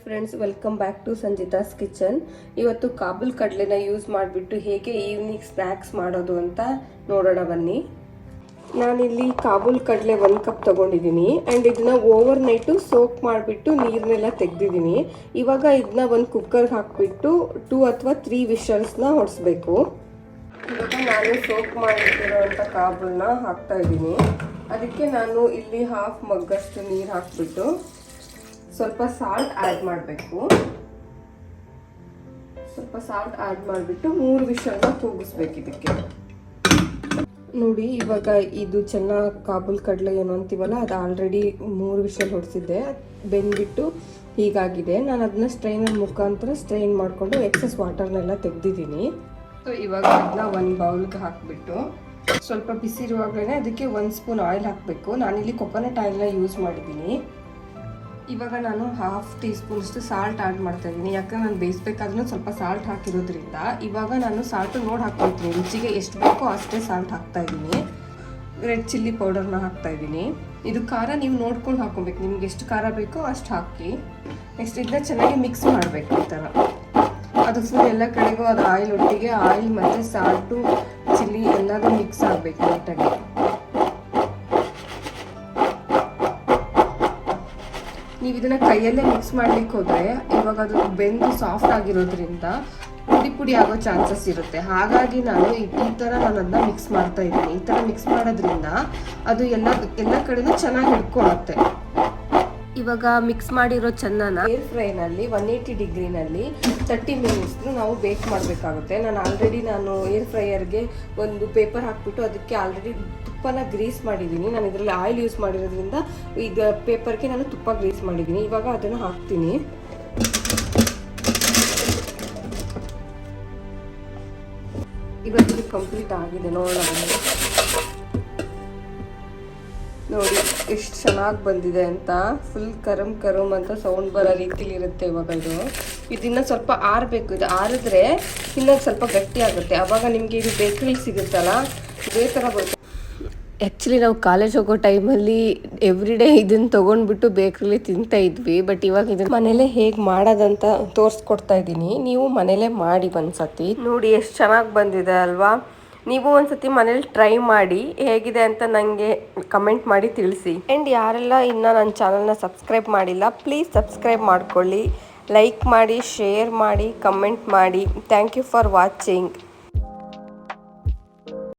Friends, welcome back to Sanjitha's kitchen. ಇವತ್ತು Kabul ಕಡಲೆನ use ಮಾಡಿಬಿಟ್ಟು ಹೇಗೆ ಈವ್ನಿಂಗ್ ಸ್ನ್ಯಾಕ್ಸ್ ಮಾಡೋದು ಅಂತ ನೋಡೋಣ ಬನ್ನಿ. ನಾನಿಲ್ಲಿ ಕಾಬೂಲ್ ಕಡಲೆ 1 ಕಪ್ ತೊಗೊಂಡಿದ್ದೀನಿ ಆ್ಯಂಡ್ ಇದನ್ನ ಓವರ್ ನೈಟು ಸೋಕ್ ಮಾಡಿಬಿಟ್ಟು ನೀರನ್ನೆಲ್ಲ ತೆಗೆದಿದ್ದೀನಿ. ಇವಾಗ ಇದನ್ನ ಒಂದು ಕುಕ್ಕರ್ಗೆ ಹಾಕಿಬಿಟ್ಟು 2 ಅಥವಾ 3 ವಿಷಲ್ಸ್ನ ಹೊಡಿಸ್ಬೇಕು. ಇವಾಗ ನಾನು ಸೋಕ್ ಮಾಡಿಟ್ಟಿರೋಂಥ ಕಾಬೂಲ್ನ ಹಾಕ್ತಾ ಇದ್ದೀನಿ. ಅದಕ್ಕೆ ನಾನು ಇಲ್ಲಿ 1/2 ಮಗ್ಗಷ್ಟು ನೀರು ಹಾಕಿಬಿಟ್ಟು ಸ್ವಲ್ಪ ಸಾಲ್ಟ್ ಆ್ಯಡ್ ಮಾಡಬೇಕು. ಸ್ವಲ್ಪ ಸಾಲ್ಟ್ ಆ್ಯಡ್ ಮಾಡಿಬಿಟ್ಟು 3 ವಿಷಲ್ನ ಕೂಗಿಸ್ಬೇಕು. ಇದಕ್ಕೆ ನೋಡಿ, ಇವಾಗ ಇದು ಚೆನ್ನಾಗಿ ಕಾಬೂಲ್ ಕಡಲೆ ಏನು ಅಂತೀವಲ್ಲ, ಅದು ಆಲ್ರೆಡಿ 3 ವಿಷಲ್ ಹೊಡಿಸಿದ್ದೆ, ಬೆಂದ್ಬಿಟ್ಟು ಹೀಗಾಗಿದೆ. ನಾನು ಅದನ್ನ ಸ್ಟ್ರೈನರ್ ಮುಖಾಂತರ ಸ್ಟ್ರೈನ್ ಮಾಡಿಕೊಂಡು ಎಕ್ಸಸ್ ವಾಟರ್ನೆಲ್ಲ ತೆಗೆದಿದ್ದೀನಿ. ಸೊ ಇವಾಗ ಅದನ್ನ ಒಂದು ಬೌಲ್ಗೆ ಹಾಕಿಬಿಟ್ಟು ಸ್ವಲ್ಪ ಬಿಸಿ ಇರುವಾಗಲೇ ಅದಕ್ಕೆ 1 ಸ್ಪೂನ್ ಆಯಿಲ್ ಹಾಕಬೇಕು. ನಾನಿಲ್ಲಿ ಕೊಕೊನಟ್ ಆಯಿಲ್ನ ಯೂಸ್ ಮಾಡಿದ್ದೀನಿ. ಇವಾಗ ನಾನು 1/2 ಟೀ ಸ್ಪೂನಷ್ಟು ಸಾಲ್ಟ್ ಆ್ಯಡ್ ಮಾಡ್ತಾ ಇದ್ದೀನಿ. ಯಾಕಂದ್ರೆ ನಾನು ಬೇಯಿಸ್ಬೇಕಾದ್ರೂ ಸ್ವಲ್ಪ ಸಾಲ್ಟ್ ಹಾಕಿರೋದ್ರಿಂದ ಇವಾಗ ನಾನು ಸಾಲ್ಟು ನೋಡಿ ಹಾಕ್ಕೊಳ್ತೀನಿ. ರುಚಿಗೆ ಎಷ್ಟು ಬೇಕೋ ಅಷ್ಟೇ ಸಾಲ್ಟ್ ಹಾಕ್ತಾ ಇದ್ದೀನಿ. ರೆಡ್ ಚಿಲ್ಲಿ ಪೌಡರ್ನ ಹಾಕ್ತಾ ಇದ್ದೀನಿ. ಇದು ಖಾರ ನೀವು ನೋಡ್ಕೊಂಡು ಹಾಕ್ಕೊಬೇಕು, ನಿಮ್ಗೆ ಎಷ್ಟು ಖಾರ ಬೇಕೋ ಅಷ್ಟು ಹಾಕಿ. ನೆಕ್ಸ್ಟ್ ಇದನ್ನ ಚೆನ್ನಾಗಿ ಮಿಕ್ಸ್ ಮಾಡಬೇಕು. ಈ ಥರ ಅದು ಫುಲ್ ಎಲ್ಲ ಕಡೆಗೂ ಅದು ಆಯಿಲ್ ಒಟ್ಟಿಗೆ ಆಯಿಲ್ ಮತ್ತು ಸಾಲ್ಟು ಚಿಲ್ಲಿ ಎಲ್ಲದೂ ಮಿಕ್ಸ್ ಆಗಬೇಕು ನೀಟಾಗಿ. ನೀವು ಇದನ್ನ ಕೈಯಲ್ಲೇ ಮಿಕ್ಸ್ ಮಾಡ್ಲಿಕ್ಕೆ ಹೋದರೆ ಇವಾಗ ಅದು ಬೆಂದು ಸಾಫ್ಟ್ ಆಗಿರೋದ್ರಿಂದ ಪುಡಿ ಪುಡಿ ಆಗೋ ಚಾನ್ಸಸ್ ಇರುತ್ತೆ. ಹಾಗಾಗಿ ನಾನು ಈ ಥರ ಅದನ್ನ ಮಿಕ್ಸ್ ಮಾಡ್ತಾ ಇದ್ದೀನಿ. ಈ ಥರ ಮಿಕ್ಸ್ ಮಾಡೋದ್ರಿಂದ ಅದು ಎಲ್ಲ ಕಡೆನೂ ಚೆನ್ನಾಗಿ ಹಿಡ್ಕೊಳ್ಳುತ್ತೆ. ಇವಾಗ ಮಿಕ್ಸ್ ಮಾಡಿರೋ ಚೆನ್ನನ ಏರ್ ಫ್ರೈನಲ್ಲಿ 180 ಡಿಗ್ರಿನಲ್ಲಿ 30 ಮಿನಿಟ್ಸ್ ನಾವು ಬೇಕ್ ಮಾಡಬೇಕಾಗುತ್ತೆ. ನಾನು ಏರ್ ಫ್ರೈಯರ್ಗೆ ಒಂದು ಪೇಪರ್ ಹಾಕ್ಬಿಟ್ಟು ಅದಕ್ಕೆ ಆಲ್ರೆಡಿ ತುಪ್ಪನ ಗ್ರೀಸ್ ಮಾಡಿದ್ದೀನಿ. ನಾನು ಇದರಲ್ಲಿ ಆಯಿಲ್ ಯೂಸ್ ಮಾಡಿರೋದ್ರಿಂದ ಈಗ ಪೇಪರ್ಗೆ ನಾನು ತುಪ್ಪ ಗ್ರೀಸ್ ಮಾಡಿದ್ದೀನಿ. ಇವಾಗ ಅದನ್ನು ಹಾಕ್ತೀನಿ. ಇವತ್ತು ಕಂಪ್ಲೀಟ್ ಆಗಿದೆ. ನೋಡಿ ಎಷ್ಟು ಚೆನ್ನಾಗಿ ಬಂದಿದೆ ಅಂತ. ಫುಲ್ ಕರಮ್ ಕರಮ್ ಅಂತ ಸೌಂಡ್ ಬರೋ ರೀತಿಲಿ ಇರುತ್ತೆ. ಇವಾಗ ಇದನ್ನ ಸ್ವಲ್ಪ ಆರಬೇಕು. ಇದು ಆರಿದ್ರೆ ಇನ್ನೊಂದು ಸ್ವಲ್ಪ ಗಟ್ಟಿ ಆಗುತ್ತೆ. ಆವಾಗ ನಿಮಗೆ ಇದು ಬೇಕರಿ ಸಿಗುತ್ತಲ್ಲ, ಇದೇ ಥರ ಬರುತ್ತೆ. ಆ್ಯಕ್ಚುಲಿ ನಾವು ಕಾಲೇಜ್ ಹೋಗೋ ಟೈಮಲ್ಲಿ ಎವ್ರಿಡೇ ಇದನ್ನು ತೊಗೊಂಡ್ಬಿಟ್ಟು ಬೇಕ್ರಿಲಿ ತಿಂತಾ ಇದ್ವಿ. ಬಟ್ ಇವಾಗ ಇದನ್ನು ಮನೇಲೇ ಹೇಗೆ ಮಾಡೋದಂತ ತೋರಿಸ್ಕೊಡ್ತಾ ಇದ್ದೀನಿ. ನೀವು ಮನೇಲೇ ಮಾಡಿ ಒಂದ್ಸತಿ ನೋಡಿ. ಎಷ್ಟು ಚೆನ್ನಾಗಿ ಬಂದಿದೆ ಅಲ್ವಾ? ನೀವು ಒಂದ್ಸತಿ ಮನೇಲಿ ಟ್ರೈ ಮಾಡಿ ಹೇಗಿದೆ ಅಂತ ನನಗೆ ಕಮೆಂಟ್ ಮಾಡಿ ತಿಳಿಸಿ. ಆ್ಯಂಡ್ ಯಾರೆಲ್ಲ ಇನ್ನೂ ನನ್ನ ಚಾನಲ್ನ ಸಬ್ಸ್ಕ್ರೈಬ್ ಮಾಡಿಲ್ಲ, ಪ್ಲೀಸ್ ಸಬ್ಸ್ಕ್ರೈಬ್ ಮಾಡ್ಕೊಳ್ಳಿ, ಲೈಕ್ ಮಾಡಿ, ಶೇರ್ ಮಾಡಿ, ಕಮೆಂಟ್ ಮಾಡಿ. Thank you for watching.